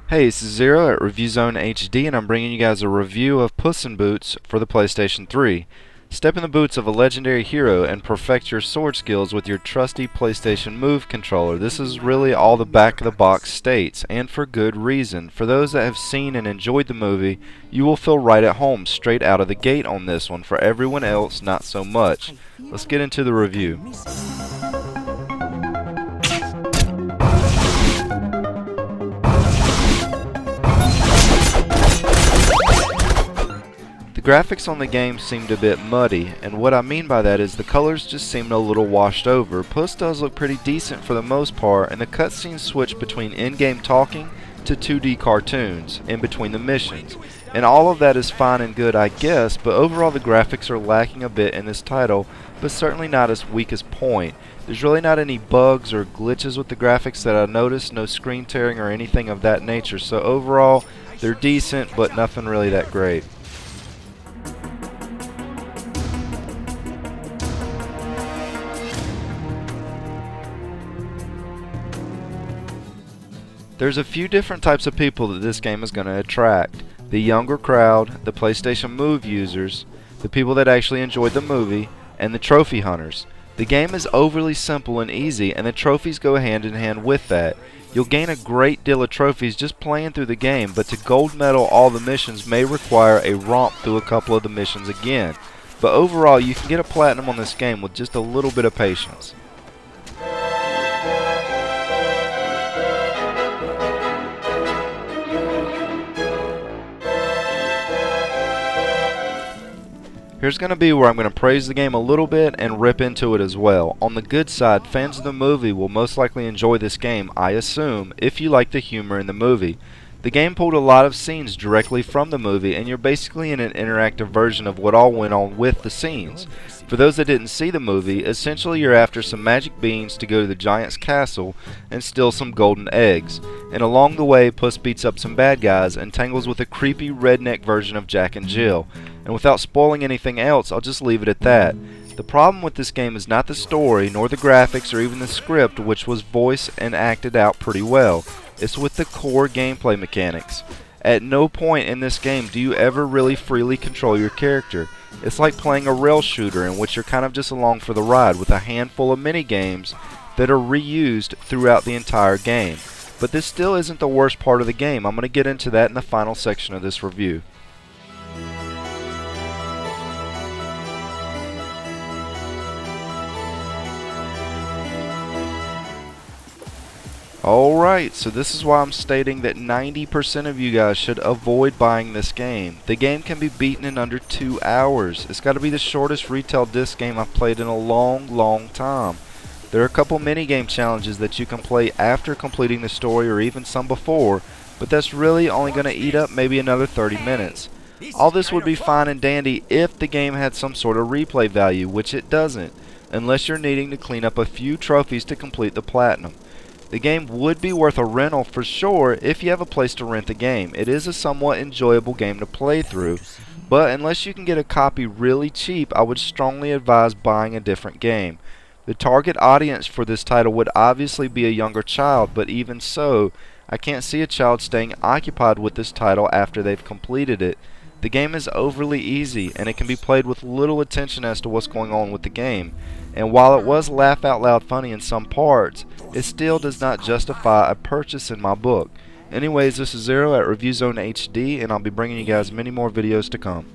Hey, this is Zero at ReviewZoneHD, and I'm bringing you guys a review of Puss in Boots for the PlayStation 3. Step in the boots of a legendary hero and perfect your sword skills with your trusty PlayStation Move controller. This is really all the back-of-the-box states, and for good reason. For those that have seen and enjoyed the movie, you will feel right at home straight out of the gate on this one. For everyone else, not so much. Let's get into the review. The graphics on the game seemed a bit muddy, and what I mean by that is the colors just seemed a little washed over. Puss does look pretty decent for the most part, and the cutscenes switch between in-game talking to 2D cartoons in between the missions. And all of that is fine and good, I guess, but overall the graphics are lacking a bit in this title, but certainly not its weakest point. There's really not any bugs or glitches with the graphics that I noticed, no screen tearing or anything of that nature, so overall they're decent, but nothing really that great. There's a few different types of people that this game is going to attract. The younger crowd, the PlayStation Move users, the people that actually enjoyed the movie, and the trophy hunters. The game is overly simple and easy, and the trophies go hand in hand with that. You'll gain a great deal of trophies just playing through the game, but to gold medal all the missions may require a romp through a couple of the missions again. But overall, you can get a platinum on this game with just a little bit of patience. Here's going to be where I'm going to praise the game a little bit and rip into it as well. On the good side, fans of the movie will most likely enjoy this game, I assume, if you like the humor in the movie. The game pulled a lot of scenes directly from the movie, and you're basically in an interactive version of what all went on with the scenes. For those that didn't see the movie, essentially you're after some magic beans to go to the giant's castle and steal some golden eggs. And along the way, Puss beats up some bad guys and tangles with a creepy redneck version of Jack and Jill. And without spoiling anything else, I'll just leave it at that. The problem with this game is not the story, nor the graphics, or even the script, which was voiced and acted out pretty well. It's with the core gameplay mechanics. At no point in this game do you ever really freely control your character. It's like playing a rail shooter in which you're kind of just along for the ride with a handful of mini-games that are reused throughout the entire game. But this still isn't the worst part of the game. I'm going to get into that in the final section of this review. Alright, so this is why I'm stating that 90% of you guys should avoid buying this game. The game can be beaten in under 2 hours. It's got to be the shortest retail disc game I've played in a long time. There are a couple minigame challenges that you can play after completing the story or even some before, but that's really only going to eat up maybe another 30 minutes. All this would be fine and dandy if the game had some sort of replay value, which it doesn't, unless you're needing to clean up a few trophies to complete the platinum. The game would be worth a rental for sure if you have a place to rent the game. It is a somewhat enjoyable game to play through, but unless you can get a copy really cheap, I would strongly advise buying a different game. The target audience for this title would obviously be a younger child, but even so, I can't see a child staying occupied with this title after they've completed it. The game is overly easy, and it can be played with little attention as to what's going on with the game. And while it was laugh out loud funny in some parts, it still does not justify a purchase in my book. Anyways, this is Zero at ReviewZoneHD, and I'll be bringing you guys many more videos to come.